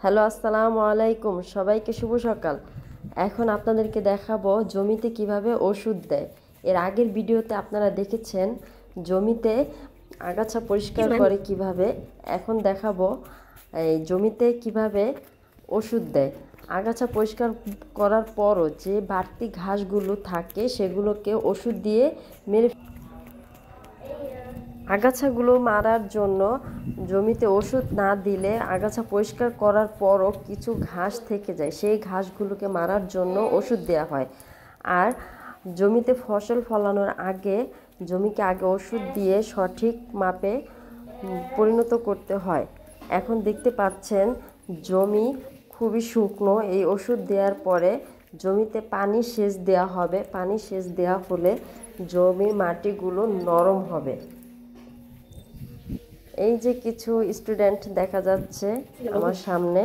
Hello, আসসালামু আলাইকুম। সবাইকে শুভ সকাল। এখন আপনাদেরকে দেখাবো জমিতে কিভাবে ওষুধ দেয়। এর আগের ভিডিওতে আপনারা দেখেছেন জমিতে আগাছা পরিষ্কার করে কিভাবে। এখন দেখাবো এই জমিতে কিভাবে ওষুধ দেয়। আগাছা পরিষ্কার করার পরও যে বাড়তি ঘাসগুলো থাকে সেগুলোকে ওষুধ দিয়ে মেরে আগাছাগুলো মারার জন্য জমিতে ওষুধ না দিলে আগাছা পরিষ্কার করার পরও কিছু ঘাস থেকে যায়, সেই ঘাসগুলোকে মারার জন্য ওষুধ দেওয়া হয়। আর জমিতে ফসল ফলানোর আগে জমিকে আগে ওষুধ দিয়ে সঠিক মাপে পরিণত করতে হয়। এখন দেখতে পাচ্ছেন জমি খুবই শুকনো। এই ওষুধ দেওয়ার পরে জমিতে পানি সেচ দেওয়া হবে। পানি সেচ দেওয়া হলে জমির মাটিগুলো নরম হবে। এই যে কিছু স্টুডেন্ট দেখা যাচ্ছে আমার সামনে।